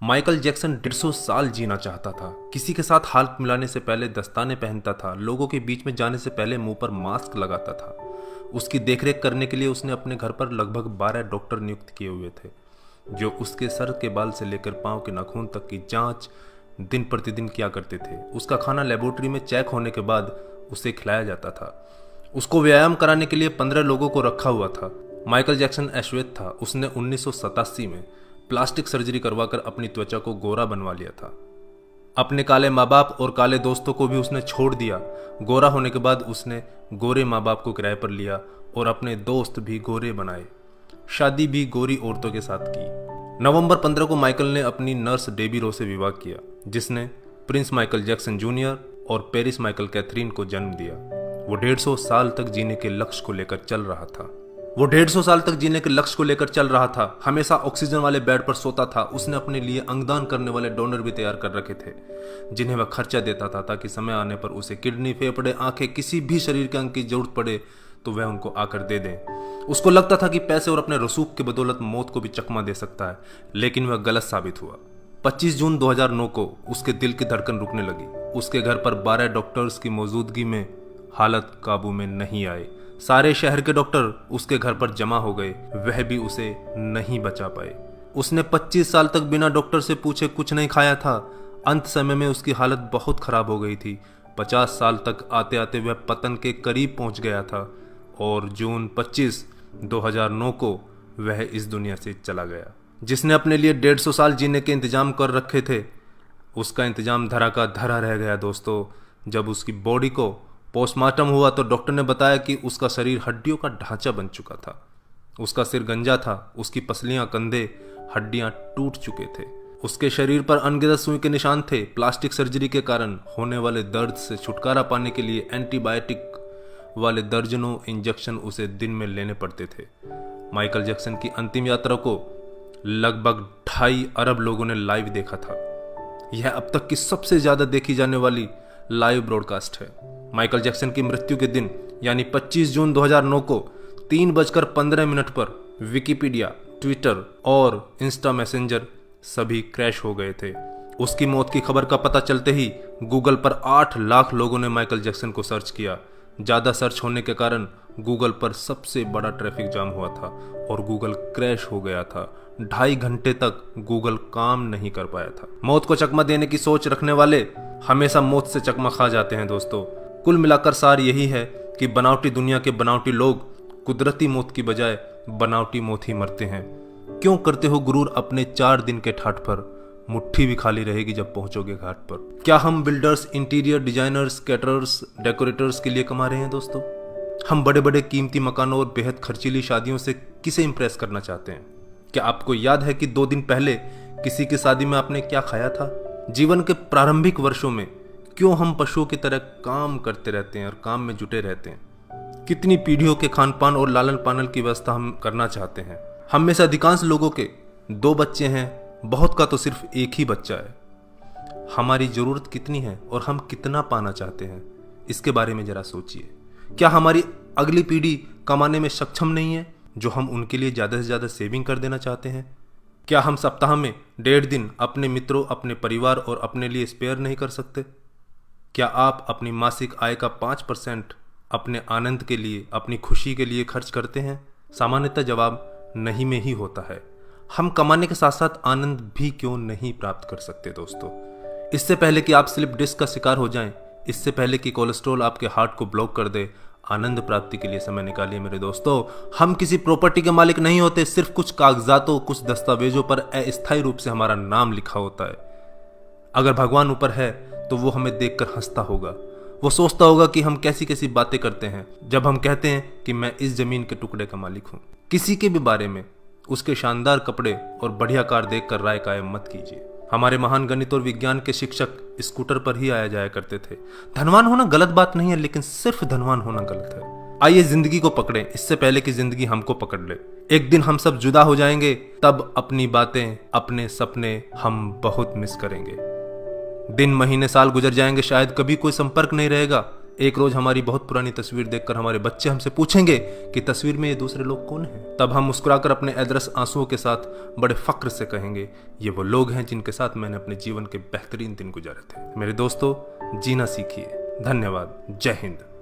Michael Jackson 150 साल जीना चाहता था। किसी के साथ हाथ मिलाने से पहले दस्ताने पहनता था, लोगों के बीच में जाने से पहले मुंह पर मास्क लगाता था। उसकी देखरेख करने के लिए उसने अपने घर पर लगभग 12 डॉक्टर नियुक्त किए हुए थे, जो उसके सर के बाल से लेकर पांव के नाखून तक की जांच दिन प्रतिदिन किया करते थे। उसका खाना लेबोरेटरी में चेक होने के बाद उसे खिलाया जाता था। उसको व्यायाम कराने के लिए 15 लोगों को रखा हुआ था। माइकल जैक्सन अश्वेत था। उसने 1987 में प्लास्टिक सर्जरी करवाकर अपनी त्वचा को गोरा बनवा लिया था। अपने काले माँ बाप और काले दोस्तों को भी उसने छोड़ दिया। गोरा होने के बाद उसने गोरे माँ बाप को किराए पर लिया और अपने दोस्त भी गोरे बनाए। शादी भी गोरी औरतों के साथ की। नवंबर 15 को माइकल ने अपनी नर्स डेबी रो से विवाह किया, जिसने प्रिंस माइकल जैक्सन जूनियर और पेरिस माइकल कैथरीन को जन्म दिया। वो 150 साल तक जीने के लक्ष्य को लेकर चल रहा था। हमेशा ऑक्सीजन वाले बेड पर सोता था। उसने अपने लिए अंगदान करने वाले डोनर भी तैयार कर रखे थे, जिन्हें वह खर्चा देता था ताकि समय आने पर उसे किडनी, फेफड़े, आंखें, किसी भी शरीर के अंग की जरूरत पड़े तो वह उनको आकर दे दें। उसको लगता था कि पैसे और अपने रसूख के बदौलत मौत को भी चकमा दे सकता है, लेकिन वह गलत साबित हुआ। 25 जून 2009 को उसके दिल की धड़कन रुकने लगी। उसके घर पर 12 डॉक्टर्स की मौजूदगी में हालत काबू में नहीं आई। सारे शहर के डॉक्टर उसके घर पर जमा हो गए, वह भी उसे नहीं बचा पाए। उसने 25 साल तक बिना डॉक्टर से पूछे कुछ नहीं खाया था। अंत समय में उसकी हालत बहुत खराब हो गई थी। 50 साल तक आते आते वह पतन के करीब पहुंच गया था और जून 25, 2009 को वह इस दुनिया से चला गया। जिसने अपने लिए 150 साल जीने के इंतजाम कर रखे थे, उसका इंतजाम धरा का धरा रह गया दोस्तों। जब उसकी बॉडी को पोस्टमार्टम हुआ तो डॉक्टर ने बताया कि उसका शरीर हड्डियों का ढांचा बन चुका था। उसका सिर गंजा था, उसकी पसलियां, कंधे, हड्डियां टूट चुके थे। उसके शरीर पर अनगिनत सुई के निशान थे। प्लास्टिक सर्जरी के कारण होने वाले दर्द से छुटकारा पाने के लिए एंटीबायोटिक वाले दर्जनों इंजेक्शन उसे दिन में लेने पड़ते थे। माइकल जैक्सन की अंतिम यात्रा को लगभग 2.5 अरब लोगों ने लाइव देखा था। यह अब तक की सबसे ज्यादा देखी जाने वाली लाइव ब्रॉडकास्ट है। माइकल जैक्सन की मृत्यु के दिन यानी 25 जून 2009 को 3:15 पर विकिपीडिया, ट्विटर और इंस्टा मैसेंजर सभी क्रैश हो गए थे। उसकी मौत की खबर का पता चलते ही गूगल पर 8 लाख लोगों ने माइकल जैक्सन को सर्च किया। ज्यादा सर्च होने के कारण गूगल पर सबसे बड़ा ट्रैफिक जाम हुआ था और गूगल क्रैश हो गया था। 2.5 घंटे तक गूगल काम नहीं कर पाया था। मौत को चकमा देने की सोच रखने वाले हमेशा मौत से चकमा खा जाते हैं दोस्तों। कुल मिलाकर सार यही है कि बनावटी दुनिया के बनावटी लोग कुदरती मौत की बजाय बनावटी मौत ही मरते हैं। क्यों करते हो गुरूर अपने 4 दिन के ठाठ पर? मुट्ठी भी खाली रहेगी जब पहुंचोगे घाट पर। क्या हम builders, interior designers, caterers, decorators के लिए कमा रहे हैं दोस्तों? हम बड़े बड़े कीमती मकानों और बेहद खर्चीली शादियों से किसे इंप्रेस करना चाहते हैं? क्या आपको याद है कि 2 दिन पहले किसी की शादी में आपने क्या खाया था? जीवन के प्रारंभिक वर्षों में क्यों हम पशुओं की तरह काम करते रहते हैं और काम में जुटे रहते हैं? कितनी पीढ़ियों के खान पान और लालन पालन की व्यवस्था हम करना चाहते हैं? हम में से अधिकांश लोगों के 2 बच्चे हैं, बहुत का तो सिर्फ एक ही बच्चा है। हमारी जरूरत कितनी है और हम कितना पाना चाहते हैं, इसके बारे में जरा सोचिए। क्या हमारी अगली पीढ़ी कमाने में सक्षम नहीं है जो हम उनके लिए ज्यादा से ज्यादा सेविंग कर देना चाहते हैं? क्या हम सप्ताह में 1.5 दिन अपने मित्रों, अपने परिवार और अपने लिए स्पेयर नहीं कर सकते? क्या आप अपनी मासिक आय का 5% अपने आनंद के लिए, अपनी खुशी के लिए खर्च करते हैं? सामान्यतः जवाब नहीं में ही होता है। हम कमाने के साथ साथ आनंद भी क्यों नहीं प्राप्त कर सकते दोस्तों? इससे पहले कि आप स्लिप डिस्क का शिकार हो जाएं, इससे पहले कि कोलेस्ट्रॉल आपके हार्ट को ब्लॉक कर दे, आनंद प्राप्ति के लिए समय निकालिए मेरे दोस्तों। हम किसी प्रॉपर्टी के मालिक नहीं होते, सिर्फ कुछ कागजातों, कुछ दस्तावेजों पर अस्थायी रूप से हमारा नाम लिखा होता है। अगर भगवान ऊपर है तो वो हमें देखकर हंसता होगा। वो सोचता होगा कि हम कैसी कैसी बातें करते हैं जब हम कहते हैं कि मैं इस जमीन के टुकड़े का मालिक हूं। किसी के भी बारे में उसके शानदार कपड़े और बढ़िया कार देखकर राय कायम मत कीजिए। हमारे महान गणित और विज्ञान के शिक्षक स्कूटर पर ही आया जाया करते थे। धनवान होना गलत बात नहीं है, लेकिन सिर्फ धनवान होना गलत है। आइए जिंदगी को पकड़ें इससे पहले कि जिंदगी हमको पकड़ ले। एक दिन हम सब जुदा हो जाएंगे, तब अपनी बातें, अपने सपने हम बहुत मिस करेंगे। दिन, महीने, साल गुजर जाएंगे, शायद कभी कोई संपर्क नहीं रहेगा, एक रोज हमारी बहुत पुरानी तस्वीर देखकर हमारे बच्चे हमसे पूछेंगे कि तस्वीर में ये दूसरे लोग कौन हैं। तब हम मुस्कुराकर अपने अदरस आंसुओं के साथ बड़े फक्र से कहेंगे, ये वो लोग हैं जिनके साथ मैंने अपने जीवन के बेहतरीन दिन गुजारे थे। मेरे दोस्तों, जीना सीखिए। धन्यवाद। जय हिंद।